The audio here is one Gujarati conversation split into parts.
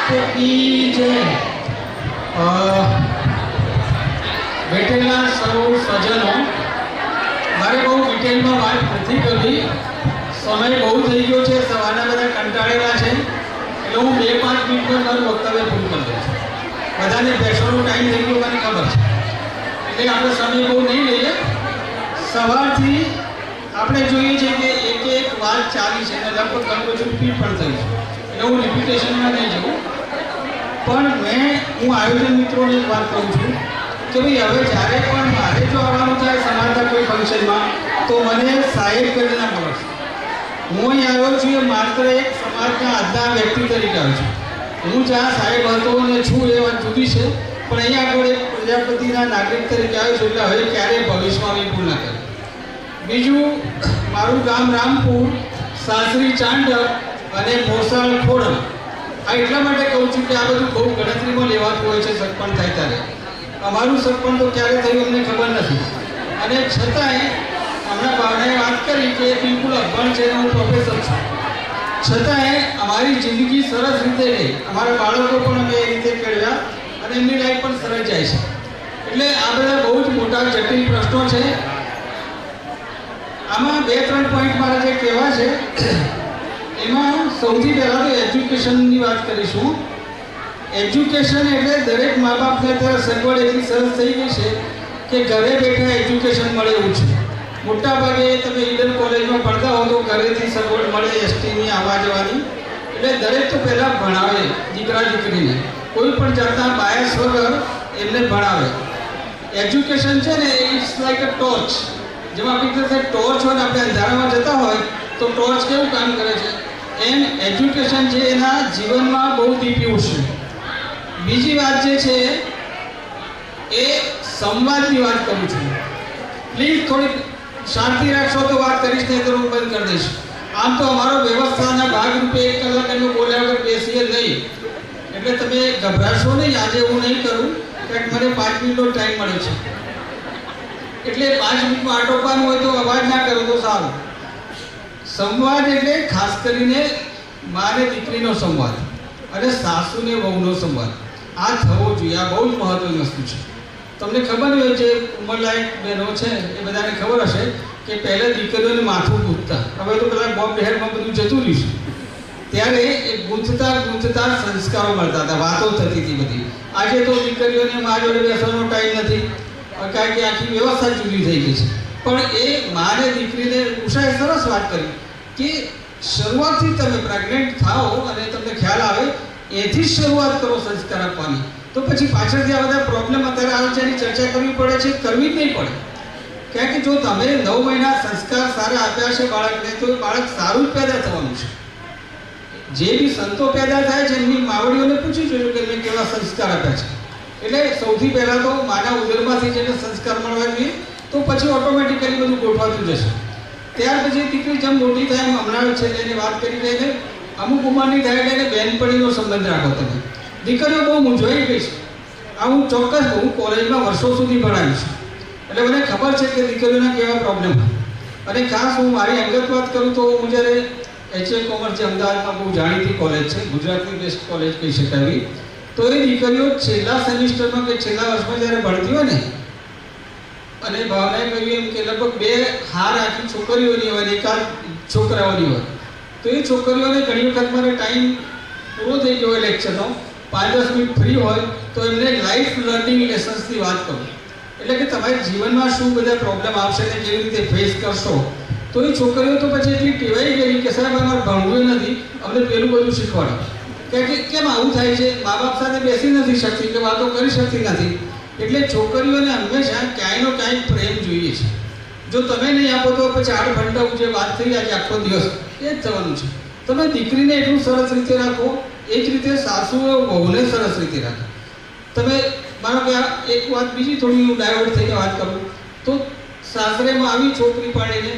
की जय। બેઠેલા સૌ સ્વજનો, મારે બહુ ડિટેલમાં વાત નથી કરવી, સમય બહુ થઈ ગયો છે, સવારના બધા કંટાળેલા છે, એટલે હું 2-5 મિનિટમાં મારું વક્તવ્ય પૂરું કરી દઉં છું. બધાને બેસવાનો ટાઈમ થઈ ગયો મને ખબર છે, એટલે આપણે સમય બહુ નહીં લઈએ. સવારથી આપણે જોઈએ છીએ કે એક વાત ચાલી છે અને લગભગ ઘણું બધું રિપીટ પણ થયું છે, એટલે હું રિપીટેશનમાં નહીં જઉં. પણ હું આયોજન મિત્રોને એક વાત કહું છું કે ભાઈ હવે જ્યારે પણ મારે જો આવવાનું થાય સમાજના કોઈ ફંક્શનમાં તો મને સાહેબ કરીને ના મળશે. હું અહીં આવ્યો છું એ માત્ર એક સમાજના આજના વ્યક્તિ તરીકે આવ્યો છું. હું જ્યાં સાહેબ હતો અને છું એ વાત જુદી છે, પણ અહીંયા આગળ એક પ્રજાપતિના નાગરિક તરીકે આવ્યો છું, એટલે હવે ક્યારેય ભવિષ્યમાં બી ભૂલ ના કરે. બીજું, મારું ગામ રામપુર, સાસરી ચાંડક અને મોસાળ ખોડલ. આ એટલા માટે કહું છું કે આ બધું બહુ ગણતરીમાં લેવાતું હોય છે સરપંચ થાય ત્યારે. અમારું સરપંચ તો ક્યારે થયું અમને ખબર નથી, અને છતાંય હમણાં ભાવનાએ વાત કરી કે બિલકુલ અભણ છે, હું પ્રોફેસર છું, છતાંય અમારી જિંદગી સરસ રીતે ગઈ. અમારા બાળકો પણ અમે એ રીતે કેળવ્યા અને એમની લાઈફ પણ સરસ જાય છે. એટલે આ બધા બહુ જ મોટા જટિલ પ્રશ્નો છે. આમાં 2-3 પોઈન્ટ મારા જે કહેવા છે, એમાં સૌથી પહેલાં તો એજ્યુકેશનની વાત કરીશું. એજ્યુકેશન એટલે દરેક મા બાપને અત્યારે સગવડ એટલી સરસ થઈ ગઈ છે કે ઘરે બેઠા એજ્યુકેશન મળે એવું છે. મોટાભાગે તમે ઈડન કોલેજમાં ભણતા હો તો ઘરેથી સગવડ મળે એસટીની આવવા જવાની, એટલે દરેક તો પહેલાં ભણાવે દીકરા દીકરીને, કોઈ પણ જાતના બાયસ વગર એમને ભણાવે. એજ્યુકેશન છે ને, ઇટ્સ લાઈક અ ટોર્ચ. જેમાં આપણી પાસે ટોર્ચ હોય ને આપણે અંધારામાં જતા હોય તો ટોર્ચ કેવું કામ કરે છે, એમ એજ્યુકેશન છે એના જીવનમાં બહુ દીપ્યું છે. બીજી વાત જે છે એ સંવાદની વાત કરું છું. પ્લીઝ થોડીક શાંતિ રાખશો તો વાત કરીશ, નહીં તો હું બંધ કરી દઈશ. આમ તો અમારો વ્યવસ્થાના ભાગરૂપે 1 કલાક એનું બોલ્યા વગર બેસીએ નહીં, એટલે તમે ગભરાશો નહીં. આજે હું નહીં કરું, કારણ મને 5 મિનિટનો ટાઈમ મળ્યો છે, એટલે 5 મિનિટમાં આટોપવાનું હોય તો અવાજ ના કરો તો સારું. સંવાદ એટલે ખાસ કરીને મારે દીકરીનો સંવાદ અને સાસુને વહુનો સંવાદ આ થવો જોઈએ. આ બહુ જ મહત્વની વસ્તુ છે. તમને ખબર હોય, જે ઉંમરલાયક બહેનો છે એ બધાને ખબર હશે કે પહેલાં દીકરીઓને માથું ગૂંથતા, હવે તો પેલા બોબ બહેરમાં બધું જતું રહ્યું છે. ત્યારે એ ગૂંથતા સંસ્કારો મળતા હતા, વાતો થતી હતી બધી. આજે તો દીકરીઓને મા જોડે બેસવાનો ટાઈમ નથી, કારણ કે આખી વ્યવસ્થા જુદી થઈ ગઈ છે. પણ એ માને દીકરીને ઉષાએ સરસ વાત કરી કે શરૂઆતથી તમે પ્રેગ્નન્ટ થાઓ અને તમને ખ્યાલ આવે એથી જ શરૂઆત કરો સંસ્કાર આપવાની, તો પછી પાછળથી આ બધા પ્રોબ્લેમ અત્યારે આવે છે એની ચર્ચા કરવી પડે છે, કરવી જ નહીં પડે. કારણ કે જો તમે 9 મહિના સંસ્કાર સારા આપ્યા છે બાળકને, તો એ બાળક સારું જ પેદા થવાનું છે. જે બી સંતો પેદા થાય છે એમની માવડીઓને પૂછી જોયું કે મેં કેવા સંસ્કાર આપ્યા છે. એટલે સૌથી પહેલાં તો માના ઉદરમાંથી જેને સંસ્કાર મળવા જોઈએ, તો પછી ઓટોમેટિકલી બધું ગોઠવાતું જશે. ત્યાર પછી દીકરી જેમ મોટી થાય એમ હમણાં છે એની વાત કરી લઈને અમુક ઉંમરની થાય એટલે બહેનપણીનો સંબંધ રાખો તમે. દીકરીઓ બહુ મૂંઝવાઈ ગઈ છે. આ હું ચોક્કસ હું કોલેજમાં વર્ષો સુધી ભણાવી છું, એટલે મને ખબર છે કે દીકરીઓના કેવા પ્રોબ્લેમ હોય. અને ખાસ હું મારી અંગત વાત કરું તો હું જ્યારે HA કોમર્સ જે અમદાવાદમાં બહુ જાણીતી કોલેજ છે, ગુજરાતની બેસ્ટ કોલેજ કહી શકાય, તો એ દીકરીઓ છેલ્લા સેમિસ્ટરમાં કે છેલ્લા વર્ષમાં જ્યારે ભણતી હોય ને, અને ભાવનાએ કહ્યું એમ કે લગભગ 2 હાર આખી છોકરીઓની હોય, 1 છોકરાઓની હોય, તો એ છોકરીઓને ઘણી વખત મારે ટાઈમ પૂરો થઈ ગયો હોય લેક્ચરનો, 5-10 મિનિટ ફ્રી હોય તો એમને લાઈફ લર્નિંગ લેસન્સની વાત કરું. એટલે કે તમારા જીવનમાં શું બધા પ્રોબ્લેમ આવશે ને કેવી રીતે ફેસ કરશો. તો એ છોકરીઓ તો પછી એટલી ટેવાઈ ગઈ કે સાહેબ અમારે ભણવું નથી, અમને પેલું બધું શીખવાડો. કારણ કે કેમ આવું થાય છે, મા બાપ સાથે બેસી નથી શકતી કે વાતો કરી શકતી નથી. એટલે છોકરીઓને હંમેશા ક્યાંયનો ક્યાંય પ્રેમ જોઈએ છે. જો તમે નહીં આપો તો પછી 8 ઘંટા જે વાત થઈ આજે આખો દિવસ એ જ થવાનું છે. તમે દીકરીને એટલું સરસ રીતે રાખો, એ જ રીતે સાસુએ વહુને સરસ રીતે રાખો. તમે માનો કે એક વાત બીજી થોડી હું ડાયવર્ટ થઈને વાત કરું તો સાસરેમાં આવી છોકરી પાડીને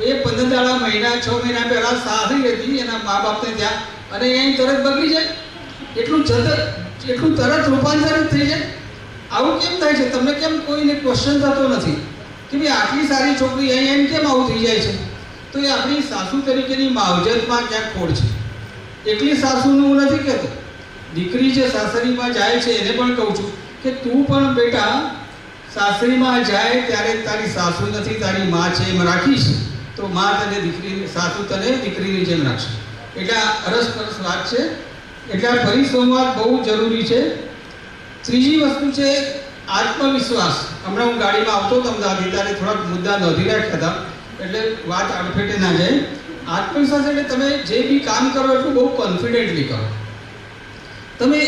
15 દાડા મહિના 6 મહિના પહેલાં સાસરી હતી એના મા બાપને ત્યાં, અને અહીં તરત બગડી જાય, એટલું તરત રૂપાંતરિત થઈ જાય. આવું કેમ થાય છે? તમને કેમ કોઈને ક્વેશ્ચન થતો નથી કે ભાઈ આટલી સારી છોકરી અહીં એમ કેમ આવું થઈ જાય છે? તો એ આપણી સાસુ તરીકેની માવજતમાં ક્યાંક ખોડ છે. એકલી સાસુનું હું નથી કહેતો, દીકરી જે સાસરીમાં જાય છે એને પણ કહું છું કે તું પણ બેટા સાસરીમાં જાય ત્યારે તારી સાસુ નથી, તારી માં છે એમ રાખીશ તો માં તને દીકરી, સાસુ તને દીકરીની જેમ રાખશે. એટલે આ અરસપરસ વાત છે. એટલે આ પરિસંવાદ બહુ જરૂરી છે. ત્રીજી વસ્તુ છે આત્મવિશ્વાસ. હમણાં હું ગાડીમાં આવતો હતો અમદાવાદથી ત્યારે થોડાક મુદ્દા નોંધી રાખ્યા હતા એટલે વાત અડફેટે ના જાય. આત્મવિશ્વાસ એટલે તમે જે બી કામ કરો એટલું બહુ કોન્ફિડન્ટલી કરો. તમે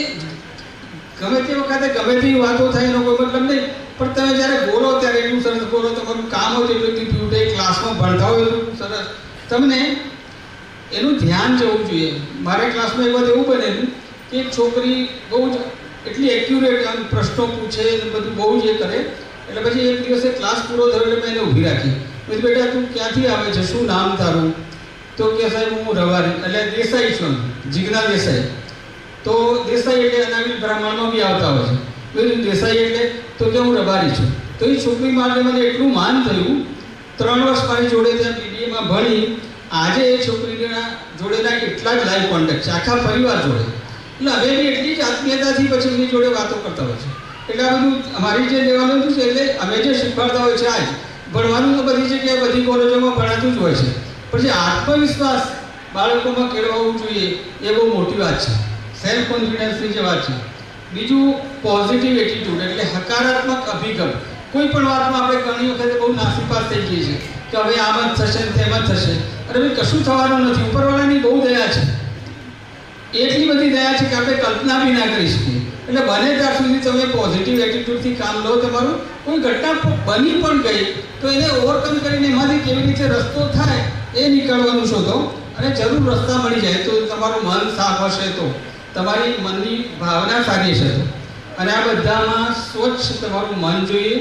ગમે તે વખતે ગમે તેવી વાતો થાય એનો કોઈ મતલબ નહીં, પણ તમે જ્યારે બોલો ત્યારે એટલું સરસ બોલો, તમારું કામ હોય એટલું ડિપ્યુટે, ક્લાસમાં ભણતા હોય એટલું સરસ, તમને એનું ધ્યાન જવું જોઈએ. મારા ક્લાસમાં એક વખત એવું બનેલું કે એક છોકરી બહુ જ એટલી એક્યુરેટ આમ પ્રશ્નો પૂછે ને બધું બહુ જ એ કરે. એટલે પછી એક દિવસે ક્લાસ પૂરો થયો એટલે મેં એને ઊભી રાખી. પછી બેટા તું ક્યાંથી આવે છે, શું નામ તારું? તો કે સાહેબ હું રવારી એટલે દેસાઈ છું, જીજ્ઞા દેસાઈ. તો દેસાઈ એટલે અનાવિલ બ્રાહ્મણમાં બી આવતા હોય છે. તો દેસાઈ એટલે તો કે હું રબારી છું. તો એ છોકરી માટે મને એટલું માન થયું. 3 વર્ષ મારી જોડે ત્યાં બીબીએમાં ભણી. આજે એ છોકરીના જોડેના એટલા જ લાઈવ કોન્ટેક્ટ છે આખા પરિવાર જોડે. એટલે હવે બી એટલી જ આત્મીયતાથી પછી એની જોડે વાતો કરતા હોય છે. એટલે આ બધું અમારી જે લેવાનું છે એટલે અમે જે શીખવાડતા હોય છે આ જ ભણવાનું તો બધી જગ્યાએ બધી કોલેજોમાં ભણાતું જ હોય છે, પણ જે આત્મવિશ્વાસ બાળકોમાં કેળવવું જોઈએ એ બહુ મોટી વાત છે. સેલ્ફ કોન્ફિડન્સની જે વાત છે. બીજું પોઝિટિવ એટીટ્યૂડ એટલે હકારાત્મક અભિગમ. કોઈ પણ વાતમાં આપણે ઘણી વખતે બહુ નાસીપાસ થઈ જઈએ છીએ કે હવે આમ જ થશે ને તેમ જ થશે. અરે ભાઈ કશું થવાનું નથી, ઉપરવાળાની બહુ દયા છે, એટલી બધી દયા છે કે આપણે કલ્પના બી ના કરી શકીએ. એટલે બને ત્યાં સુધી તમે પોઝિટિવ એટીટ્યૂડથી કામ લો. તમારું કોઈ ઘટના બની પણ ગઈ તો એને ઓવરકમ કરીને એમાંથી કેવી રીતે રસ્તો થાય એ નીકળવાનું શોધો. અને જરૂર રસ્તા મળી જાય તો તમારું મન સાફ હશે, તો તમારી મનની ભાવના સારી હશે તો. અને આ બધામાં સ્વચ્છ તમારું મન જોઈએ,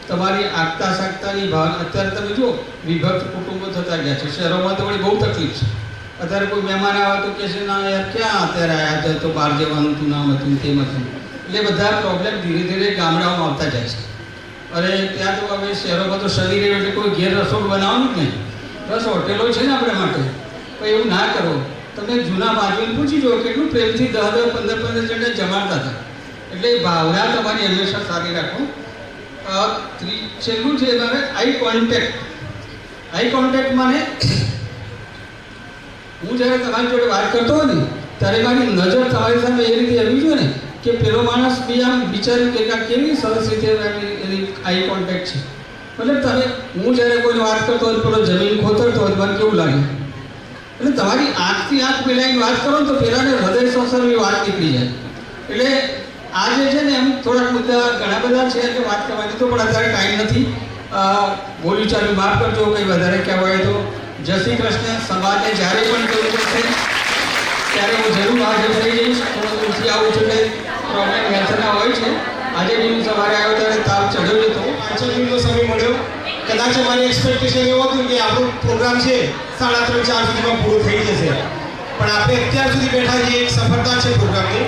તમારી આગતા સાગતાની ભાવના. અત્યારે તમે જુઓ વિભક્ત કુટુંબો થતા ગયા છે. શહેરોમાં તો વળી બહુ તકલીફ છે. અત્યારે કોઈ મહેમાન આવે તો કહે છે ના યાર ક્યાં અત્યારે આવ્યા હતા, તો બહાર જવાનું હતું, નામ હતું તેમ હતું. એટલે બધા પ્રોબ્લેમ ધીરે ધીરે ગામડાઓમાં આવતા જાય છે. અરે ત્યાં તો હવે શહેરોમાં તો શરીરે એટલે કોઈ ઘેર રસોડું બનાવવાનું જ નહીં. બસ હોટેલો છે ને આપણા માટે. પણ એવું ના કરો. તમે જૂના માધ્યમ પૂછી જુઓ કેટલું પ્રેમથી 10-10, 15-15 જણને જમાડતા હતા. એટલે ભાવના તમારી હંમેશા સારી રાખો. છેલ્લું છે મારે આઈ કોન્ટેક્ટ. આઈ કોન્ટેક્ટ મને હું જ્યારે તમારી જોડે વાત કરતો હોય ને ત્યારે મારી નજર તમારી સામે એ રીતે આવી જોઈએ ને કે પેલો માણસ બી આમ વિચાર્યું કે કેવી સરસ રીતે એની આઈ કોન્ટેક્ટ છે. મતલબ તમે હું જ્યારે કોઈને વાત કરતો હોય પેલો જમીન ખોતરતો હોય મને કેવું લાગે. એટલે તમારી આંખથી આંખ મિલાવીને વાત કરો ને તો પેલાને હૃદય સંસર્ગની વાત નીકળી જાય. એટલે આ જે છે ને એમ થોડાક મુદ્દા ઘણા બધા છે એટલે વાત કરવાની તો પણ અત્યારે ટાઈમ નથી. બોલ્યું ચાલ્યું માફ કરજો કંઈ વધારે કહેવાય તો. જય શ્રી કૃષ્ણ. સમાજને જ્યારે પણ જરૂર પડશે ત્યારે હું જરૂર હાજર થઈ જઈશ. થોડું દૂરથી આવું છું એટલે પ્રોબ્લેમ હેલ્થના હોય છે. આજે બી હું સવારે આવ્યો ત્યારે તાવ ચડ્યો જ હતો. 5 મિનિટનો સમય મળ્યો. કદાચ અમારી એક્સપેક્ટેશન એવું હતું કે આપણો પ્રોગ્રામ છે 3:30-4 સુધીમાં પૂરો થઈ જશે, પણ આપણે અત્યાર સુધી બેઠા જે એક સફળતા છે પ્રોગ્રામની